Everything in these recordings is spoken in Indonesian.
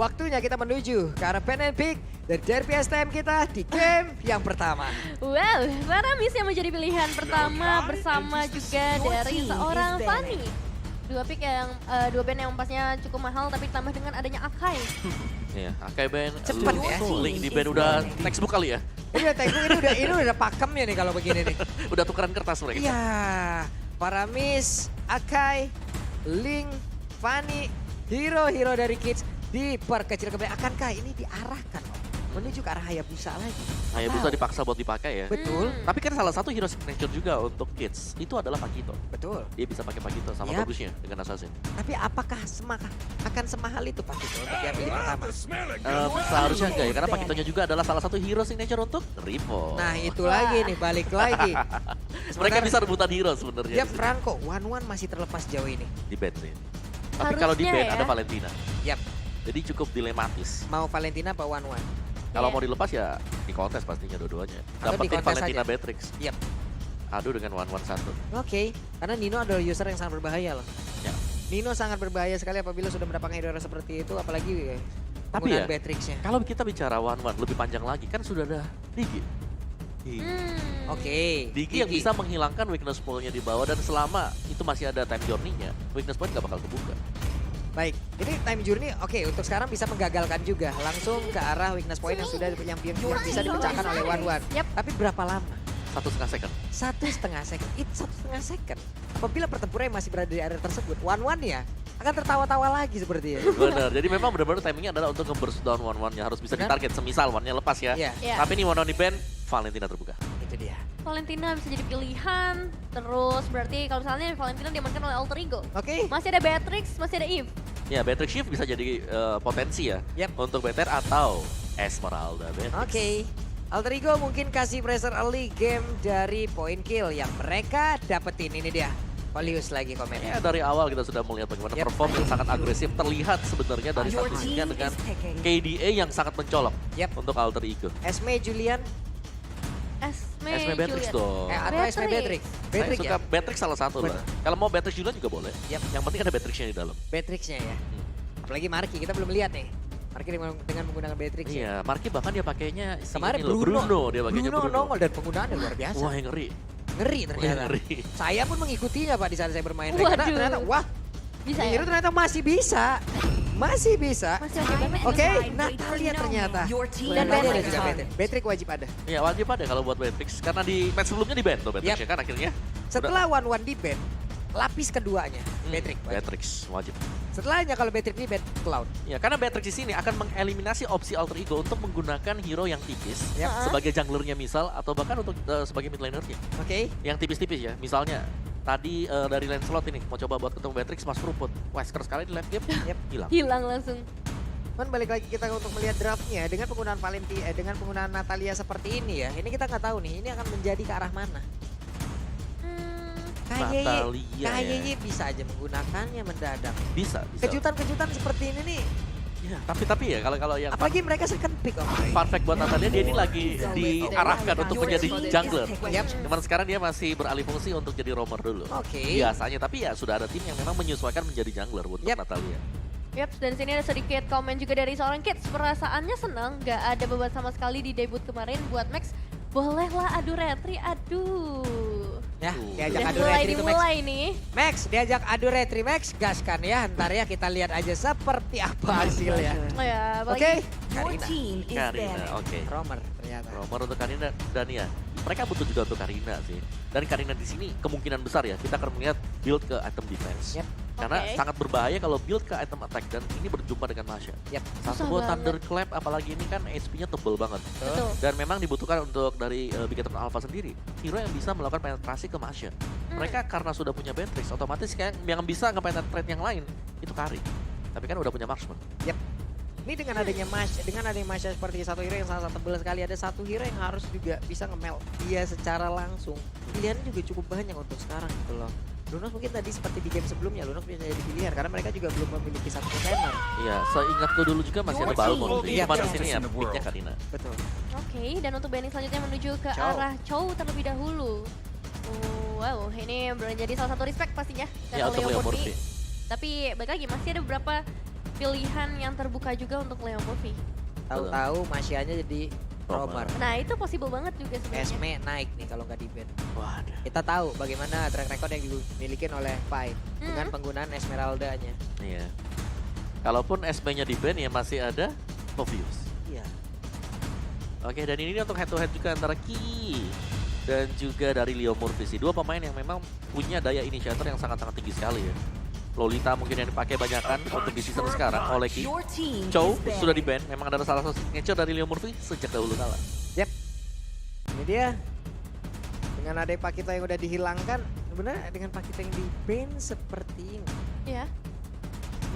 waktunya kita menuju ke arah pen and pick dari derby STM kita di game yang pertama. Well, Paramis yang menjadi pilihan pertama bersama juga dari seorang Fanny. Dua band yang pasnya cukup mahal tapi ditambah dengan adanya Akai. Iya, Akai band. Cepet ya. Link di band udah textbook kali ya. Ini udah teknik, ini udah pakemnya nih kalau begini nih. Udah tukeran kertas mereka. Iya, Paramis, Akai, Link, Fanny, hero-hero dari Kids diperkecil kembali. Akankah ini diarahkan menuju ke arah Hayabusa lagi? Hayabusa dipaksa buat dipakai ya. Betul, Tapi kan salah satu hero signature juga untuk Kids itu adalah Pagito. betul. Dia bisa pakai Pagito sama Yap. bagusnya dengan Assassin. Tapi apakah akan semahal itu Pak Tito untuk diambil di pertama? Seharusnya enggak ya, karena Pagitonya juga adalah salah satu hero signature untuk Revo. Nah itu lagi nih, balik lagi. Mereka bisa rebutan hero sebenarnya. Ya Franco, One masih terlepas jauh ini. Di band nih. Tapi kalau di Harusnya band ya. ada Valentina. Yap, Jadi cukup dilematis. mau Valentina apa One? Kalau Iya. mau dilepas ya di kontes pastinya dua-duanya. Atau di Dapetin kontes Valentina aja. Beatrix. Yap, Adu dengan One satu. oke. Karena Nino adalah user yang sangat berbahaya loh. Ya. Nino sangat berbahaya sekali apabila sudah mendapatkan hero seperti itu, apalagi Tapi penggunaan ya, Beatrix-nya. kalau kita bicara One lebih panjang lagi kan sudah ada Digi. Oke. Digi yang bisa menghilangkan weakness pool-nya di bawah dan selama itu masih ada time journey-nya, weakness point nggak bakal kebuka. Baik, ini time journey oke untuk sekarang bisa menggagalkan juga langsung ke arah weakness point yang sudah yang bisa dipecahkan oleh One. Yap. Tapi berapa lama? 1,5 second. 1,5 second. Itu 1,5 second. Apabila pertempuran masih berada di area tersebut, One ya akan tertawa-tawa lagi seperti ya. Benar, jadi memang benar-benar timingnya adalah untuk nge-burst down One-nya. Harus bisa Benar. ditarget, semisal One-nya lepas ya. Iya, Iya. Tapi nih One di band, Valentina terbuka. itu dia. Valentina bisa jadi pilihan. Terus berarti kalau misalnya Valentina diamankan oleh Alter Ego. Oke. Masih ada Beatrix, masih ada Eve. Ya, Beatrix Shift bisa jadi potensi ya. Yap. Untuk BTR atau Esmeralda Beatrix. Oke. Alter Ego mungkin kasih pressure early game dari point kill yang mereka dapetin. Ini dia. Olius lagi komennya. Ya, dari awal kita sudah melihat bagaimana Yap. perform yang sangat agresif terlihat sebenarnya dari statistiknya dengan KDA yang sangat mencolok Yap. untuk Alter Ego. Esme Julian Esme Beatrix Juliet. dong. atau Esme Beatrix? Saya Beatrix suka ya? Beatrix salah satu lah. Kalau mau Beatrix Julian juga boleh. Yap. Yang penting ada Beatrixnya di dalam. Beatrixnya ya. Apalagi Marky, kita belum lihat nih. Marky dengan menggunakan Beatrix ya. Iya, Marky bahkan dia pakainya si Kemarin ini loh, Bruno dia pakainya Bruno Bruno. nongol dan penggunaannya luar biasa. Wah, yang ngeri. Ngeri Wah, ternyata. yang ngeri. Saya pun mengikutinya Pak di saat saya bermain. Karena Waduh. ternyata wah, Bisa ini ya? ternyata masih bisa. Masih bisa. Masih oke banget. Oke, Natalia ternyata. Dan Natalia ada juga Beatrix. Beatrix wajib ada. Iya, wajib ada kalau buat Beatrix karena di match sebelumnya di ban tuh Beatrix Yap. ya kan akhirnya. Setelah One di ban, lapis keduanya Beatrix. wajib. Beatrix wajib. Setelahnya kalau Beatrix di ban, Cloud. Ya, karena Beatrix di sini akan mengeliminasi opsi Alter Ego untuk menggunakan hero yang tipis Yap. sebagai junglernya misal atau bahkan untuk sebagai mid lanernya. Oke. Yang tipis-tipis ya. Misalnya tadi dari Lancelot ini mau coba buat ketemu Beatrix Mas Ruput. Wesker sekali di late game Yap. hilang. Hilang langsung. Kan balik lagi kita untuk melihat draftnya dengan penggunaan dengan penggunaan Natalia seperti ini ya. Ini kita nggak tahu nih, ini akan menjadi ke arah mana. Natalia KYY ya. bisa aja menggunakannya mendadak. Bisa. Kejutan-kejutan seperti ini nih. Ya, tapi ya kalau yang Apalagi mereka second pick om. fun fact buat Natalia dia ini lagi diarahkan untuk menjadi jungler. Yap. Cuman sekarang dia masih beralih fungsi untuk jadi roamer dulu. Oke. Biasanya, tapi ya sudah ada tim yang memang menyesuaikan menjadi jungler untuk Yap. Natalia. Yap, dan sini ada sedikit komen juga dari seorang Kids. Perasaannya senang, gak ada beban sama sekali di debut kemarin buat Max. Bolehlah adu retri, aduh. Ya, diajak Udah adu mulai retri tuh Max. dimulai nih. Max, diajak adu retri Max, gaskan ya. Ntar ya kita lihat aja seperti apa hasilnya. Oh ya, Oke, apalagi Karina. Karina, oke. Romer ternyata. Roamer untuk Karina dan ya mereka butuh juga untuk Karina sih. Dan Karina di sini kemungkinan besar ya kita akan melihat build ke item defense. Yap. Karena Oke. sangat berbahaya kalau build ke item attack dan ini berjumpa dengan Masha. Yap. Satu Susah buat banget. Thunderclap apalagi ini kan HP-nya tebel banget. Betul. Dan memang dibutuhkan untuk dari Big Eternal Alpha sendiri. Hero yang bisa melakukan penetrasi ke Masha. Mereka karena sudah punya Beatrix, otomatis kayak yang bisa nge-penetrate yang lain, itu Kari. Tapi kan udah punya Marksman. Ini dengan adanya Masha seperti satu hero yang sangat tebal sekali, ada satu hero yang harus juga bisa nge-melt dia secara langsung. Pilihannya juga cukup banyak untuk sekarang gitu loh. Lunos mungkin tadi seperti di game sebelumnya, Lunos bisa jadi pilihan karena mereka juga belum memiliki satu container. Iya, seingatku dulu juga masih ada Balmond. Iya, Cuma di betul. sini ya picknya Karina. Betul. Oke, dan untuk banding selanjutnya menuju ke Chow. arah Chow terlebih dahulu. Wow, ini menjadi salah satu respect pastinya. Ya, untuk Leo Murphy. Tapi balik lagi masih ada beberapa pilihan yang terbuka juga untuk Leo Murphy. Tahu-tahu Masya-nya jadi roamer. Nah itu possible banget juga sebenarnya. Esme naik nih kalau nggak di-ban. Waduh. Kita tahu bagaimana track record yang dimiliki oleh Pai dengan penggunaan Esmeralda-nya. Iya. Kalaupun SB-nya di ban ya masih ada Obvious. Iya. Oke, dan ini untuk head to head juga antara Ki dan juga dari Leo Murphy sih. Dua pemain yang memang punya daya initiator yang sangat-sangat tinggi sekali ya. Lolita mungkin yang dipakai banyakan untuk di season sekarang oleh Ki. Chow sudah di ban, memang adalah salah satu signature dari Leo Murphy sejak dahulu kala. Yep. Ini dia. Dengan ada Pakito yang udah dihilangkan, sebenarnya dengan Pakito yang di-ban seperti ini. Iya.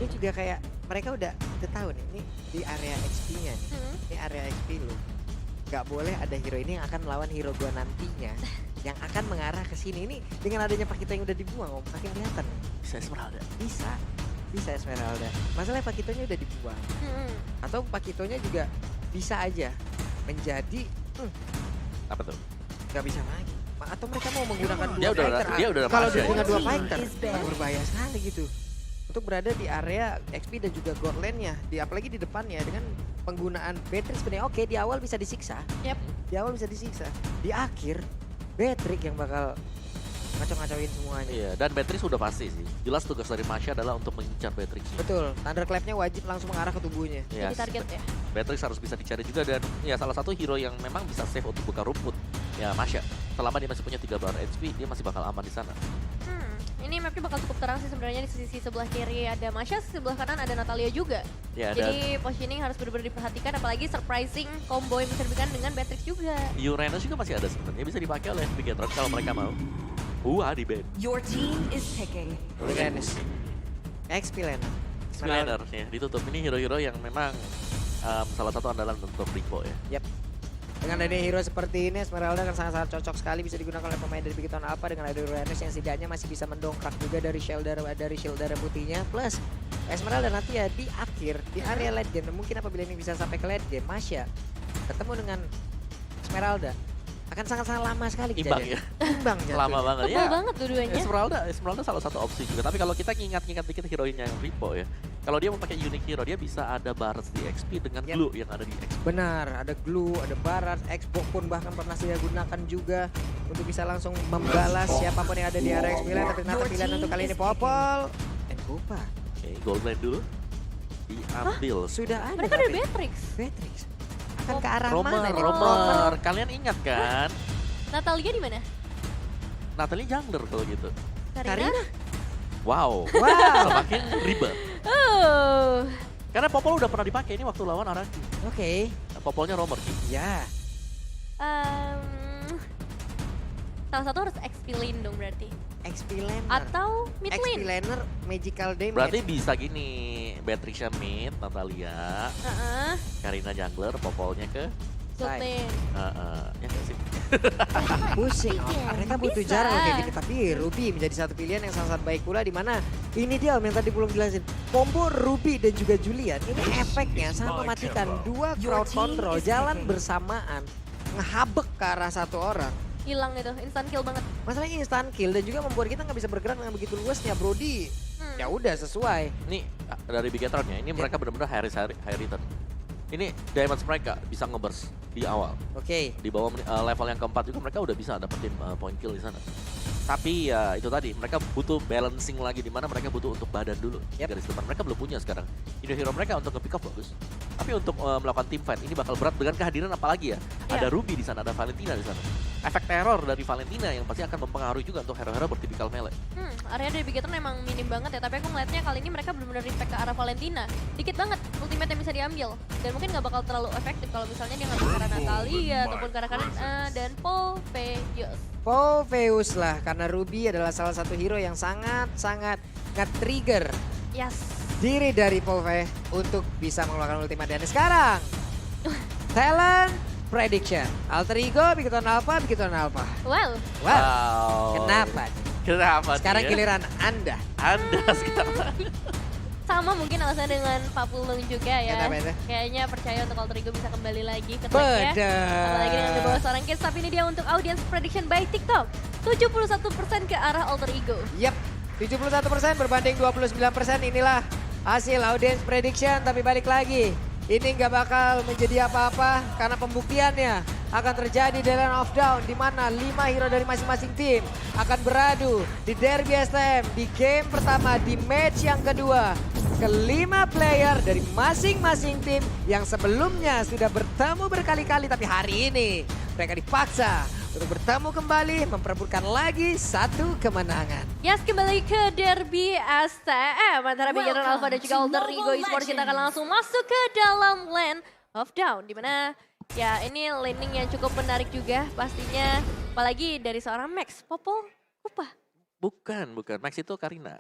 Ini juga kayak mereka udah tahu nih, ini di area XP-nya nih. Ini area XP lu. Gak boleh ada hero ini yang akan melawan hero gua nantinya. Yang akan mengarah ke sini. Ini dengan adanya Pakito yang udah dibuang, Om, makin kelihatan. Bisa Esmeralda. Bisa Esmeralda. Masalahnya Pakitonya udah dibuang. Atau Pakitonya juga bisa aja menjadi Apa tuh? gak bisa lagi. Atau mereka mau menggunakan Dia dua udah- fighter. dia udah Kalau masuk. dia punya dua fighter, berbahaya sekali gitu. Untuk berada di area XP dan juga God Lane-nya, apalagi di depannya dengan penggunaan Beatrix sebenarnya oke di awal bisa disiksa. Yep. Di awal bisa disiksa. Di akhir Beatrix yang bakal ngacau-ngacauin semuanya. Iya, dan Beatrix sudah pasti sih. Jelas tugas dari Masya adalah untuk mengincar Beatrix. Betul, Thunderclap-nya wajib langsung mengarah ke tubuhnya. Yes. Jadi target ya. Beatrix harus bisa dicari juga dan ya salah satu hero yang memang bisa save untuk buka rumput. Ya Masya, selama dia masih punya 3 bar HP, dia masih bakal aman di sana. Ini mapnya bakal cukup terang sih sebenarnya. Di sisi sebelah kiri ada Masya, sisi sebelah kanan ada Natalia juga. Ya, dan Jadi positioning harus benar-benar diperhatikan, apalagi surprising combo yang bisa diberikan dengan Beatrix juga. Uranus juga masih ada sebenarnya, bisa dipakai oleh Bigetron kalau mereka mau. Di ban. Your team is picking. Uranus. XP Lane. Spinner ya, ditutup. Ini hero-hero yang memang salah satu andalan untuk Ripo ya. Yap. Dengan ada hero seperti ini, Esmeralda kan sangat-sangat cocok sekali bisa digunakan oleh pemain dari Bigetron Alpha dengan ada Uranus yang setidaknya masih bisa mendongkrak juga dari shield darah putihnya. Plus Esmeralda nanti ya di akhir, di area late game, mungkin apabila ini bisa sampai ke late game, Masya ketemu dengan Esmeralda akan sangat-sangat lama sekali Imbang kejadian. ya, Imbang jatuhnya. lama banget Tebal ya. banget dua-duanya. Esmeralda salah satu opsi juga. Tapi kalau kita ingat-ingat dikit hero-nya yang Ripo ya. Kalau dia mau pakai unique hero, dia bisa ada Barret di XP dengan Yap. glue yang ada di XP. Benar, ada glue, ada barat, Xbox pun bahkan pernah saya gunakan juga untuk bisa langsung membalas siapapun yang ada di area XP Lane. Tapi ternyata pilihan untuk kali ini Popol dan Kupa. Oke, gold lane dulu. Diambil. Sudah ada. Mereka ada tapi Beatrix. Beatrix. Akan ke arah mana nih? Romer. Kalian ingat kan? Natalia di mana? Natalie jungler kalau gitu. Karina? Wow. Wow. Semakin ribet. Oh. Karena Popol udah pernah dipakai ini waktu lawan Araki. Oke. Popolnya Romer. Ya. Salah satu harus XP lane dong berarti. XP Laner. Atau mid XP lane. Laner Magical Damage. Berarti bisa gini. Beatrixnya mid, Natalia, Karina jungler, Popolnya ke Gold lane. ya nggak sih? pusing. Mereka butuh Bisa. jarak kayak gini. Tapi Ruby menjadi satu pilihan yang sangat baik pula di mana ini dia Om yang tadi belum jelasin. Combo Ruby dan juga Julian ini efeknya sangat mematikan. Dua crowd control jalan bersamaan ngehabek ke arah satu orang. Hilang itu, instant kill banget. Masalahnya instant kill dan juga membuat kita nggak bisa bergerak dengan begitu luasnya, Brody. Ya udah sesuai. Ini dari Bigetron ya, ini mereka benar-benar high return. Ini damage mereka bisa nge-burst di awal. Oke. Di bawah level yang keempat juga mereka udah bisa dapetin point kill di sana. Tapi ya itu tadi, mereka butuh balancing lagi di mana mereka butuh untuk badan dulu. Yep. Garis depan mereka belum punya sekarang. Hero mereka untuk nge-pick up bagus. Tapi untuk melakukan team fight ini bakal berat dengan kehadiran apalagi ya. Ada Ruby di sana, ada Valentina di sana. Efek teror dari Valentina yang pasti akan mempengaruhi juga untuk hero-hero bertipikal melee. Area dari Bigetron emang minim banget ya, tapi aku ngeliatnya kali ini mereka benar-benar respect ke arah Valentina. Dikit banget ultimate yang bisa diambil. Dan mungkin nggak bakal terlalu efektif kalau misalnya dia ngambil ke arah Natalia ataupun ke arah kanan dan Popeyes. Popeyes lah, karena Ruby adalah salah satu hero yang sangat-sangat nge-trigger Yes. diri dari Popeyes untuk bisa mengeluarkan ultimate. Dan sekarang, talent prediction. Alter Ego, Bigetron Alpha, Bigetron Alpha. Well, Wow, kenapa? Kenapa Sekarang nih ya? giliran Anda. Anda sekarang. sama mungkin alasannya dengan Pak Pulung juga ya. Kenapa itu? Kayaknya percaya untuk Alter Ego bisa kembali lagi ke tracknya. Apalagi dengan dibawa seorang Kids. Tapi ini dia untuk audience prediction by TikTok. 71% ke arah Alter Ego. Yap, 71% berbanding 29%. Inilah hasil audience prediction, tapi balik lagi. Ini nggak bakal menjadi apa-apa karena pembuktiannya akan terjadi di Land of Dawn, di mana 5 hero dari masing-masing tim akan beradu di Derby STM di game pertama di match yang kedua. Kelima player dari masing-masing tim yang sebelumnya sudah bertemu berkali-kali, tapi hari ini mereka dipaksa untuk bertemu kembali, memperebutkan lagi satu kemenangan. Yes, kembali ke Derby STM antara Big Hero Alpha dan juga Alter Ego Esports. Kita akan langsung masuk ke dalam Land of Dawn, dimana ya ini laning yang cukup menarik juga pastinya, apalagi dari seorang Max, Popol Kupa. Bukan. Max itu Karina.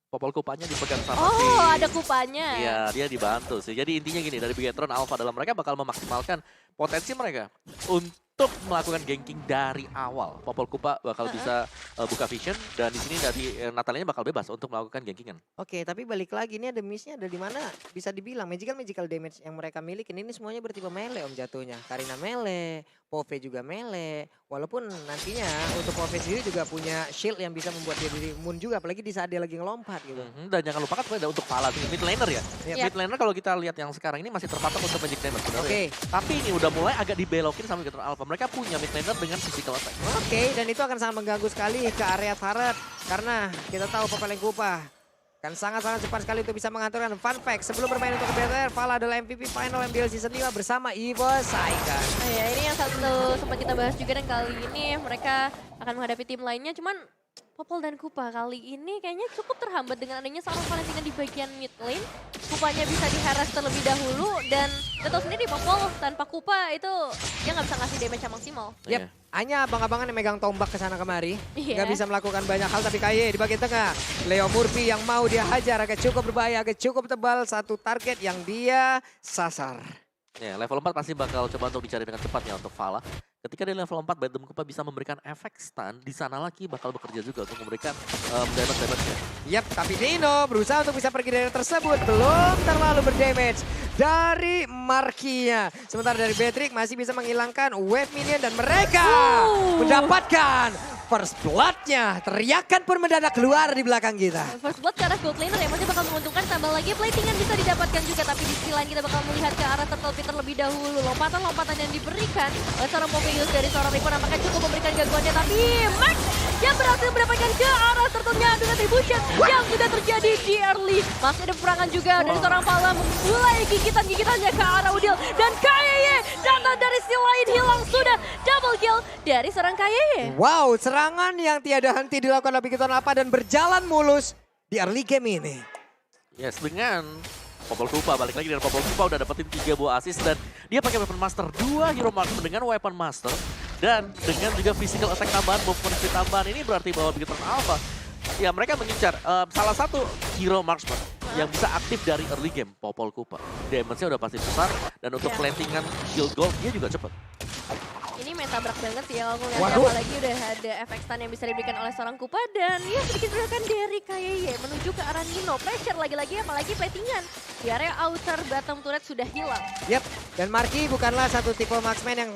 Popol Kupanya dipegang sama Oh, ada Kupanya. Iya, dia dibantu sih. Jadi intinya gini, dari Bigetron Alpha dalam mereka bakal memaksimalkan potensi mereka untuk melakukan ganking dari awal. Popol Kupa bakal bisa buka vision, dan di sini dari Natalianya bakal bebas untuk melakukan gankingan. Oke, tapi balik lagi ini ada miss-nya ada di mana? Bisa dibilang magical damage yang mereka miliki ini semuanya bertipe melee om jatuhnya. Karina melee, Pove juga melee. Walaupun nantinya untuk Pove sendiri juga punya shield yang bisa membuat dia diri imun juga, apalagi di saat dia lagi ngelompat gitu. Dan jangan lupakan sebenarnya untuk Pala mid laner ya. Yep. Mid laner kalau kita lihat yang sekarang ini masih terpatok untuk magic damage sebenarnya. Oke. Tapi ini udah mulai agak dibelokin sama Bigetron Alpha. Mereka punya mid laner dengan physical attack. Oke, dan itu akan sangat mengganggu sekali ke area turret. Karena kita tahu Popol Kupa kan sangat-sangat cepat sekali untuk bisa mengaturkan. Fun fact, sebelum bermain untuk BTR, Vala adalah MVP final MDL Season 5 bersama Evo Saiga. Oh ya, ini yang satu sempat kita bahas juga, dan kali ini mereka akan menghadapi tim lainnya. Cuman Popol dan Kupa kali ini kayaknya cukup terhambat dengan adanya seorang Valentina di bagian mid lane. Kupanya bisa diharas terlebih dahulu, dan kita tahu sendiri Popol tanpa Kupa itu dia nggak bisa ngasih damage yang maksimal. Yap, hanya abang-abangan yang megang tombak ke sana kemari. Iya. Nggak bisa melakukan banyak hal, tapi Kaye di bagian tengah. Leo Murphy yang mau dia hajar agak cukup berbahaya, agak cukup tebal. Satu target yang dia sasar. Ya, level 4 pasti bakal coba untuk dicari dengan cepat ya untuk Vala. Ketika di level 4, Bandem Kupa bisa memberikan efek stun, di sana lagi bakal bekerja juga untuk memberikan damage-damage-nya. Yap, tapi Nino berusaha untuk bisa pergi dari tersebut. Belum terlalu berdamage dari Markinya. Sementara dari Beatrix masih bisa menghilangkan wave minion, dan mereka mendapatkan first blood-nya. Teriakan pun mendadak keluar di belakang kita. First blood ke arah gold laner ya, masih bakal menguntungkan, tambah lagi platingan bisa didapatkan juga, tapi di sisi lain kita bakal melihat ke arah Turtle Pit terlebih dahulu. Lompatan-lompatan yang diberikan oleh seorang Pompeius dari seorang Reaper nampaknya cukup memberikan gangguannya, tapi Max yang berhasil mendapatkan ke arah Turtle-nya dengan Retribution yang sudah terjadi di early. Masih ada peperangan juga dari seorang Pala, memulai gigitan-gigitannya ke arah Udil, dan KYY datang dari sisi lain, hilang sudah. Double kill dari seorang KYY. Wow, serangan yang tiada henti dilakukan oleh Bigetron Alpha dan berjalan mulus di early game ini. Yes, dengan Popol Kupa, balik lagi dengan Popol Kupa udah dapetin 3 buah assist, dan dia pakai weapon master, 2 hero marksman dengan weapon master, dan dengan juga physical attack tambahan, movement speed tambahan. Ini berarti bahwa Bigetron Alpha ya mereka mengincar salah satu hero marksman yang bisa aktif dari early game, Popol Kupa. Damage-nya udah pasti besar, dan untuk plantingan shield gold dia juga cepet. Ini main tabrak banget sih ya, kalau ngeliatnya, Waduh. apalagi udah ada efek stun yang bisa diberikan oleh seorang Kupa, dan ya sedikit gerakan dari KYY menuju ke arah Nino. Pressure lagi-lagi, apalagi platingan di area outer bottom turret sudah hilang. Yap, dan Marky bukanlah satu tipe marksman yang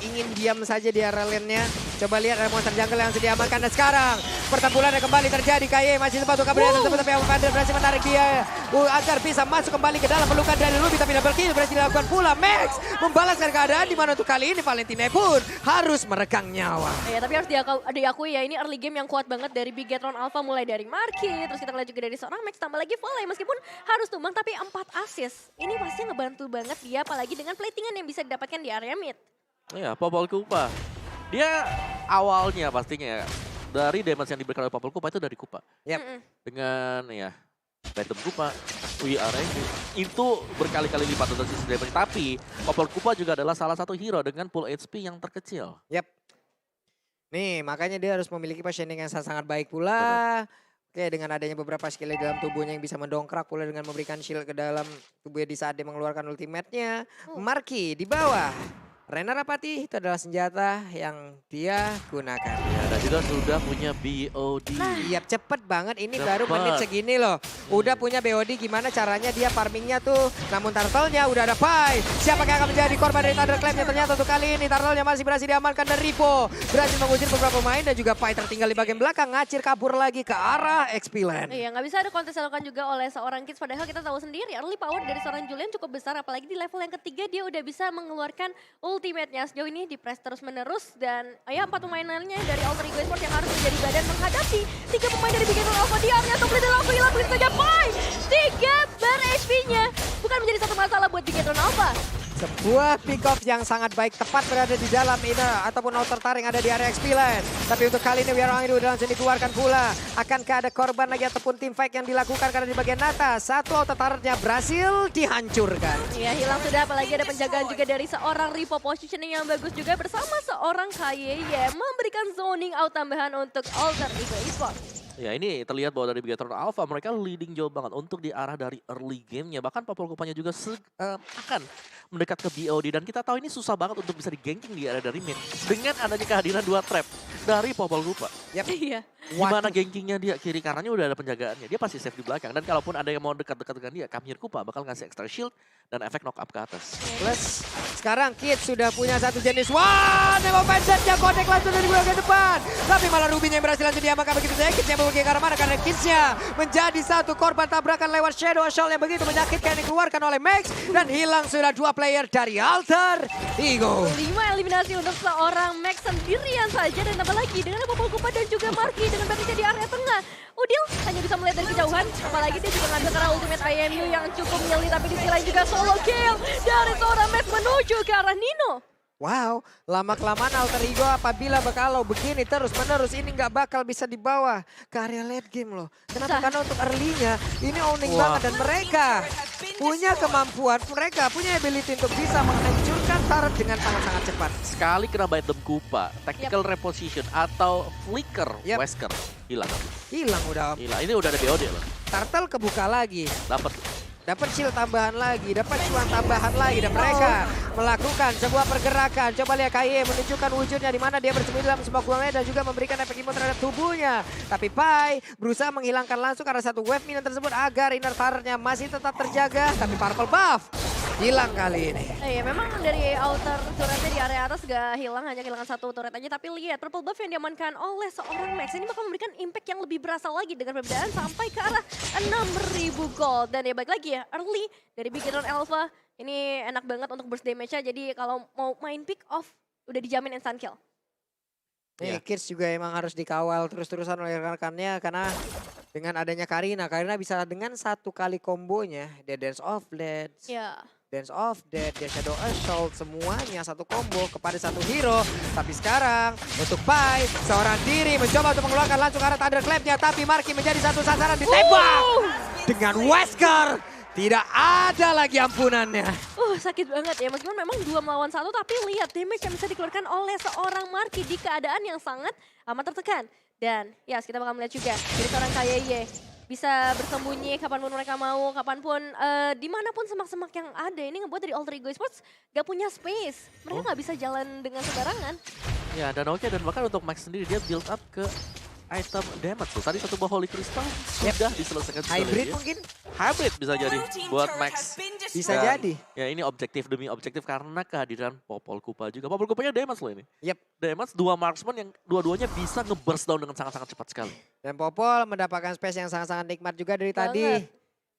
ingin diam saja di area lane-nya. Coba lihat ada monster jungle yang sudah diamankan, dan sekarang pertempuran yang kembali terjadi. KYY masih sempat untuk kabur tersebut, tapi Avander berhasil menarik dia agar bisa masuk kembali ke dalam pelukan dari Ruby, tapi double kill berhasil dilakukan pula. Max membalaskan keadaan, di mana untuk kali ini Valentina pun harus meregang nyawa. Ya, tapi harus diakui ya, ini early game yang kuat banget dari Bigetron Alpha, mulai dari Marky, terus kita lihat juga dari seorang Max, tambah lagi Volley, meskipun harus tumbang tapi 4 assist. Ini pasti ngebantu banget dia, apalagi dengan platingan yang bisa didapatkan di area mid. Iya, Popol Kupa. Dia awalnya pastinya ya, dari damage yang diberikan oleh Popol Kupa itu dari Kupa. Yap. Dengan ya Bandem Kupa, WRNG itu berkali-kali lipat untuk sisi damage. Tapi Popol Kupa juga adalah salah satu hero dengan full HP yang terkecil. Yap. Nih, makanya dia harus memiliki positioning yang sangat baik pula. Oke, dengan adanya beberapa skill di dalam tubuhnya yang bisa mendongkrak pula dengan memberikan shield ke dalam tubuhnya di saat dia mengeluarkan ultimate-nya. Marky di bawah. Rena Rapati itu adalah senjata yang dia gunakan. Ya, dan juga sudah punya BOD. Iya cepet banget ini Cepet. baru menit segini loh. Udah punya BOD gimana caranya dia farmingnya tuh. Namun turtle-nya udah ada Pai. Siapa yang akan menjadi korban dari Thunderclap-nya ternyata untuk kali ini. Turtle-nya masih berhasil diamankan dan Ripo berhasil mengusir beberapa pemain dan juga Pai tertinggal di bagian belakang. Ngacir kabur lagi ke arah XP-Land. Iya, nggak bisa ada kontes dilakukan juga oleh seorang Kids. Padahal kita tahu sendiri early power dari seorang Julian cukup besar. Apalagi di level yang ketiga dia udah bisa mengeluarkan ultimate-nya. Sejauh ini di press terus menerus. Dan ya 4 pemain lainnya dari Alter Ego Esports yang harus menjadi badan menghadapi 3 pemain dari Bigen Alpha. Dia arnya top leader langsung hilang begitu saja. Pai! 3 bar HP-nya. Bukan menjadi satu masalah buat Bigen Alpha. Sebuah pick off yang sangat baik tepat berada di dalam inner ataupun outer tar yang ada di area XP-Land. Tapi untuk kali ini Wirong ini udah langsung dikeluarkan pula. Akankah ada korban lagi ataupun team fight yang dilakukan karena di bagian atas. Satu outer tarnya berhasil dihancurkan. Iya, hilang sudah, apalagi ada penjagaan juga dari seorang Ripo, positioning yang bagus juga bersama seorang KYY memberikan zoning out tambahan untuk Alter Ego Esports. Ya ini terlihat bahwa dari Bigetron Alpha mereka leading jauh banget untuk di arah dari early gamenya. Bahkan Popol Kupanya juga akan mendekat ke BOD. Dan kita tahu ini susah banget untuk bisa di-ganking di area dari mid. Dengan adanya kehadiran 2 trap dari Popol Kupa. Iya. Gimana gankingnya dia, kiri kanannya udah ada penjagaannya. Dia pasti safe di belakang. Dan kalaupun ada yang mau dekat-dekat dengan dia, Come Here Kupa bakal ngasih extra shield dan efek knock up ke atas. Plus sekarang Kids sudah punya satu jenis. Wah, Nemo Pensetnya connect langsung dari bagian depan. Tapi malah Rubinya yang berhasil langsung diamankan begitu saja. Kids yang memiliki ke arah mana karena Kidsnya menjadi satu korban tabrakan lewat Shadow Assault yang begitu menyakitkan yang dikeluarkan oleh Max. Dan hilang sudah 2 player dari Alter Ego. 5 eliminasi untuk seorang Max sendirian saja. Dan tambah lagi dengan Popol Kupa dan juga Marky dengan batiknya di area tengah. Udil hanya bisa melihat dari kejauhan. Apalagi dia juga ngambil karena ultimate IMU yang cukup nyeli. Tapi di sisi lain juga solo kill dari seorang Max menuju ke arah Nino. Wow, lama-kelamaan Alter Ego apabila kalau begini terus-menerus ini nggak bakal bisa dibawa ke area late game loh. Kenapa? Karena untuk early-nya ini owning banget dan mereka punya kemampuan, mereka punya ability untuk bisa menghancurkan turret dengan sangat-sangat cepat. Sekali kena bite them Kupa, tactical reposition atau flicker Wesker hilang. Hilang udah. Hilang, ini udah ada BOD loh. Turtle kebuka lagi. Dapat shield tambahan lagi, dapat cuan tambahan lagi dan mereka melakukan sebuah pergerakan. Coba lihat KY menunjukkan wujudnya di mana dia bersembunyi dalam sebuah guangnya dan juga memberikan efek imut terhadap tubuhnya. Tapi Pai berusaha menghilangkan langsung karena satu wave minion tersebut agar inner turret-nya masih tetap terjaga. Tapi purple buff hilang kali ini. Iya, memang dari outer turretnya di area atas gak hilang, hanya kehilangan satu turret aja. Tapi lihat, purple buff yang diamankan oleh seorang Max ini bakal memberikan impact yang lebih berasa lagi dengan perbedaan sampai ke arah 6.000 gold. Dan ya baik lagi ya, early dari Bigetron Alpha ini enak banget untuk burst damage-nya. Jadi kalau mau main pick off, udah dijamin instant kill. Kids juga emang harus dikawal terus-terusan oleh rekan-rekannya karena dengan adanya Karina bisa dengan satu kali kombonya, dia Dance of Dead. Ya. Dance of Dead, dia Shadow Assault, semuanya satu combo kepada satu hero. Tapi sekarang untuk Pai, seorang diri mencoba untuk mengeluarkan langsung arah Thunderclap-nya. Tapi Marky menjadi satu sasaran ditembak dengan Wesker. Tidak ada lagi ampunannya. Sakit banget ya, meskipun memang 2 melawan 1, tapi lihat damage yang bisa dikeluarkan oleh seorang Marky di keadaan yang sangat amat tertekan. Dan ya kita bakal melihat juga dari seorang KYY bisa bersembunyi kapanpun mereka mau, kapanpun dimanapun semak-semak yang ada. Ini ngebuat dari Alter Ego Esports gak punya space. Mereka gak bisa jalan dengan sembarangan. Ya dan oke, dan bahkan untuk Max sendiri dia build up ke item damage tuh. Tadi satu buah Holy Crystal sudah diselesaikan. Hybrid mungkin? Hybrid bisa jadi buat Max. Bisa Dan, jadi. Ya ini objektif demi objektif karena kehadiran Popol Kupa juga. Popol Kupanya damage loh ini. Yep. Damage 2 marksman yang dua-duanya bisa nge-burst down dengan sangat-sangat cepat sekali. Dan Popol mendapatkan space yang sangat-sangat nikmat juga dari tadi.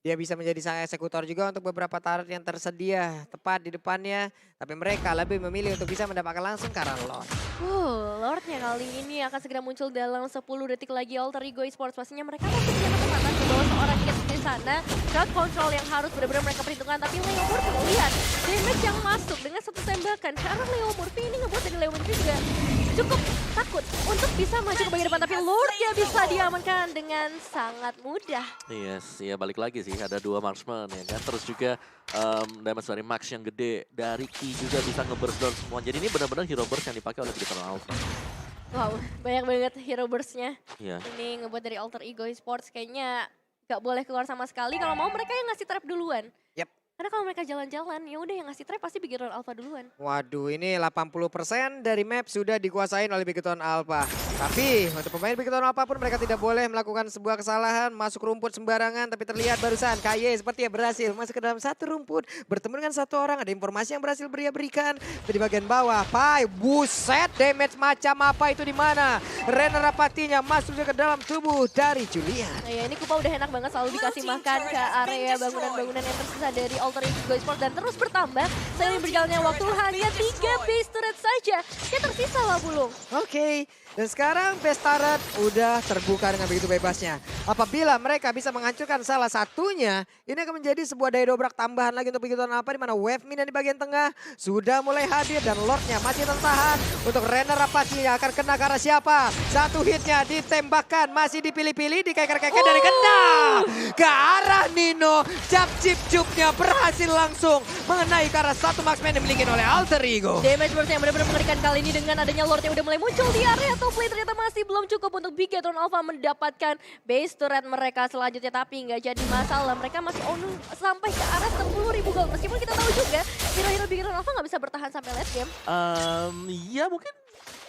Dia bisa menjadi sang eksekutor juga untuk beberapa turret yang tersedia tepat di depannya. Tapi mereka lebih memilih untuk bisa mendapatkan langsung karena Lord. Lordnya kali ini akan segera muncul dalam 10 detik lagi. Alter Ego Esports pastinya mereka masih punya kesempatan di bawah seorang Kids di sana. Crowd control yang harus benar-benar mereka perhitungkan. Tapi Leo Murphy lihat damage yang masuk dengan satu tembakan. Karena Leo Murphy ini ngebuat dari Leo Murphy juga cukup takut untuk bisa maju ke bagian depan. Tapi Lordnya bisa diamankan dengan sangat mudah. Yes, ya balik lagi sih. Ada 2 marksman ya kan. Terus juga damage dari Max yang gede. Dari Ki juga bisa nge-burst down semua. Jadi ini benar-benar hero burst yang dipakai oleh Bigetron Alpha. Wow, banyak banget hero burst-nya. Iya. Ini ngebuat dari Alter Ego Esports kayaknya gak boleh keluar sama sekali. Kalau mau mereka yang ngasih trap duluan. Yep. Karena kalau mereka jalan-jalan, ya udah yang ngasih trap pasti Bigetron Alpha duluan. Waduh, ini 80% dari map sudah dikuasain oleh Bigetron Alpha. Tapi untuk pemain Bigetron Alpha pun mereka tidak boleh melakukan sebuah kesalahan, masuk rumput sembarangan. Tapi terlihat barusan KY sepertinya berhasil masuk ke dalam satu rumput, bertemu dengan satu orang. Ada informasi yang berhasil berikan di bagian bawah. Pai, buset, damage macam apa itu di mana? Renner Rapatinya masuk ke dalam tubuh dari Julian. Nah ya ini Kupa udah enak banget selalu dikasih makan ke area bangunan-bangunan yang tersisa dari Alter Ego Esports dan terus bertambah. Seiring berjalannya waktu hanya 3 base turret saja yang tersisa lah Bulung. Oke, dan sekarang base turret udah terbuka dengan begitu bebasnya. Apabila mereka bisa menghancurkan salah satunya, ini akan menjadi sebuah daya dobrak tambahan lagi untuk Bigetron Alpha, di mana Wave Minion di bagian tengah sudah mulai hadir dan Lordnya masih tertahan. Untuk Renner Rapatinya akan kena ke arah siapa? Satu hitnya ditembakkan, masih dipilih-pilih, dikeker-keker dari kena ke arah Nino. Cap-cip-cupnya berhasil langsung mengenai ke arah satu marksman yang dimiliki oleh Alter Ego. Damage burst yang benar-benar mengerikan kali ini dengan adanya Lord yang udah mulai muncul di area top lane ternyata masih belum cukup untuk Bigetron Alpha mendapatkan base turret mereka selanjutnya. Tapi nggak jadi masalah, mereka masih on sampai ke arah 10.000 gold. Meskipun kita tahu juga hero-hero Bigetron Alpha nggak bisa bertahan sampai late game. Ya mungkin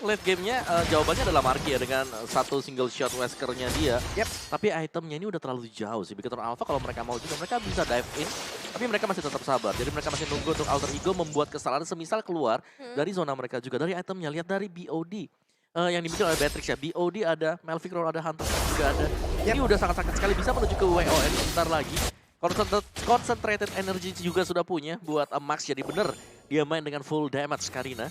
late gamenya jawabannya adalah Marky ya dengan satu single shot Weskernya dia. Yep. Tapi itemnya ini udah terlalu jauh sih. Bigetron Alpha kalau mereka mau juga mereka bisa dive in. Tapi mereka masih tetap sabar. Jadi mereka masih nunggu untuk Alter Ego membuat kesalahan semisal keluar dari zona mereka juga. Dari itemnya, lihat dari BOD. Yang dimiliki oleh Beatrix ya. BOD ada, Melvic Roll ada, Hunter juga ada. Ini udah sangat-sangat sekali bisa menuju ke WON sebentar lagi. Concentrated energy juga sudah punya buat Max. Jadi bener dia main dengan full damage Karina.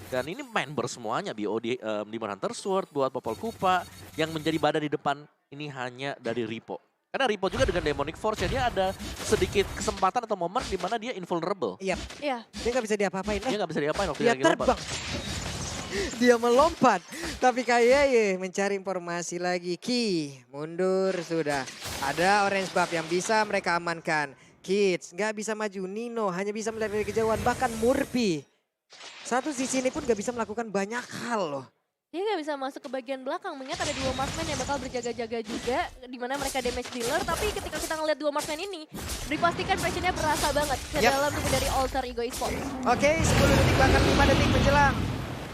Dan ini main bersemuanya BOD, Demon Hunter Sword buat Popol Kupa. Yang menjadi badan di depan ini hanya dari Ripo. Karena Ripo juga dengan Demonic Force ya, dia ada sedikit kesempatan atau momen di mana dia invulnerable. Iya, Iya. dia nggak bisa diapa-apain. Dia nggak bisa diapain waktu Dia lagi lompat. terbang. Dia melompat. Tapi kayaknya mencari informasi lagi. Ki, mundur sudah. Ada orange buff yang bisa mereka amankan. Kids nggak bisa maju. Nino hanya bisa melihat dari kejauhan. Bahkan Murphy. Satu sisi ini pun nggak bisa melakukan banyak hal loh. Dia nggak bisa masuk ke bagian belakang, mengingat ada 2 marksman yang bakal berjaga-jaga juga, di mana mereka damage dealer. Tapi ketika kita ngeliat 2 marksman ini, dipastikan pressionnya berasa banget ke dalam tubuh dari Alter Ego Esports. Oke, 10 detik bahkan 5 detik menjelang.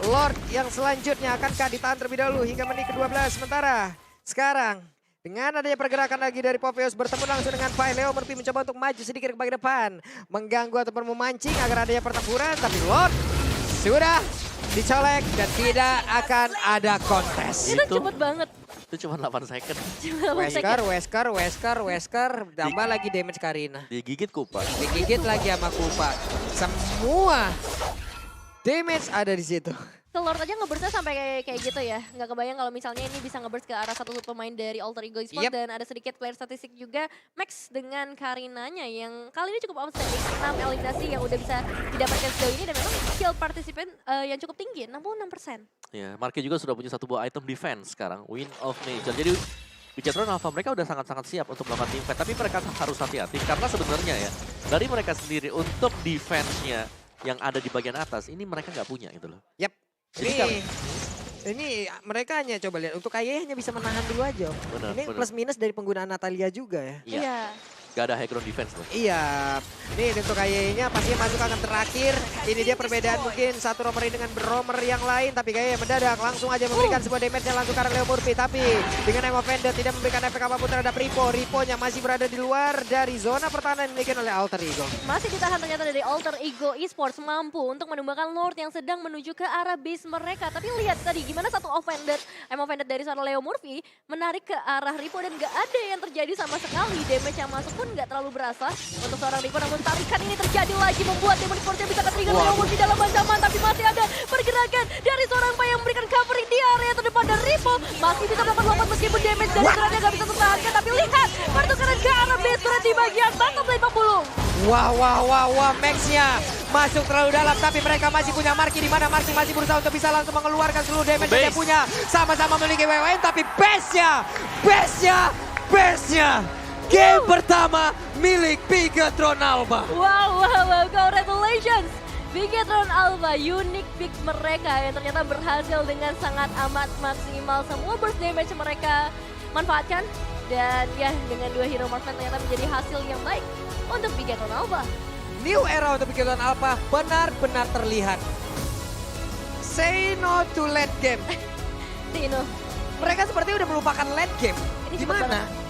Lord yang selanjutnya akankah ditahan terlebih dahulu hingga menit ke-12. Sementara sekarang dengan adanya pergerakan lagi dari Popheus bertemu langsung dengan Pai, Leo Murphy mencoba untuk maju sedikit ke bagian depan. Mengganggu ataupun memancing agar adanya pertempuran. Tapi Lord sudah dicolek dan tidak akan ada kontes. Itu cepet banget. Itu cuma 8 second. Wesker, tambah lagi damage Karina. Digigit Kupa. Digigit lagi sama Kupa. Semua damage ada di situ. Lord aja ngeburstnya sampai kayak gitu ya. Nggak kebayang kalau misalnya ini bisa ngeburst ke arah satu pemain dari Alter Ego Esports. Dan ada sedikit player statistik juga Max dengan Karinanya yang kali ini cukup outstanding. 6 eliminasi yang udah bisa didapatkan sejauh ini dan memang skill participant yang cukup tinggi, 66%. Ya, Marky juga sudah punya satu buah item defense sekarang, Wind of Nature. Jadi Bigetron Alpha mereka udah sangat-sangat siap untuk melakukan team fight. Tapi mereka harus hati-hati karena sebenarnya ya dari mereka sendiri untuk defense-nya yang ada di bagian atas ini mereka nggak punya gitu loh. Yap. Jadi Ini mereka hanya coba lihat untuk KY hanya bisa menahan dulu aja. Benar, Ini benar. plus minus dari penggunaan Natalia juga ya. Iya. Gak ada high ground defense loh. Iya, ini untuk KY-nya pastinya masuk akan terakhir. Ini dia perbedaan mungkin satu romer ini dengan romer yang lain. Tapi KY mendadak langsung aja memberikan sebuah damage-nya langsung karena Leo Murphy. Tapi dengan Emo Vendor tidak memberikan efek apapun terhadap Ripo. Ripo-nya masih berada di luar dari zona pertahanan yang dimiliki oleh Alter Ego. Masih ditahan ternyata dari Alter Ego Esports mampu untuk menumbangkan Lord yang sedang menuju ke arah base mereka. Tapi lihat tadi gimana satu Emo Vendor dari seorang Leo Murphy menarik ke arah Ripo dan gak ada yang terjadi sama sekali. Damage yang masuk pun gak terlalu berasa untuk seorang Ripo, namun tarikan ini terjadi lagi membuat Demonic Force bisa ke-trigger Leo Murphy dalam ancaman. Tapi masih ada pergerakan dari seorang Pai yang memberikan covering di area terdepan dan Ripo masih bisa melakukan lompat meskipun damage dari serangannya gak bisa tertahankan. Tapi lihat pertukaran ke arah base turret di bagian bottom lane Pembulung. Wah, Max-nya masuk terlalu dalam, tapi mereka masih punya Marky, di mana Marky masih berusaha untuk bisa langsung mengeluarkan seluruh damage yang dia punya. Sama-sama memiliki WWN, tapi base-nya game pertama milik Bigetron Alpha. Wow, congratulations. Bigetron Alpha, unique pick mereka yang ternyata berhasil dengan sangat amat maksimal. Semua burst damage mereka manfaatkan. Dan ya dengan 2 hero marksman ternyata menjadi hasil yang baik untuk Bigetron Alpha. New era untuk Bigetron Alpha benar-benar terlihat. Say no to late game. Tino, Mereka sepertinya udah melupakan late game. Ini cepet Gimana? banget.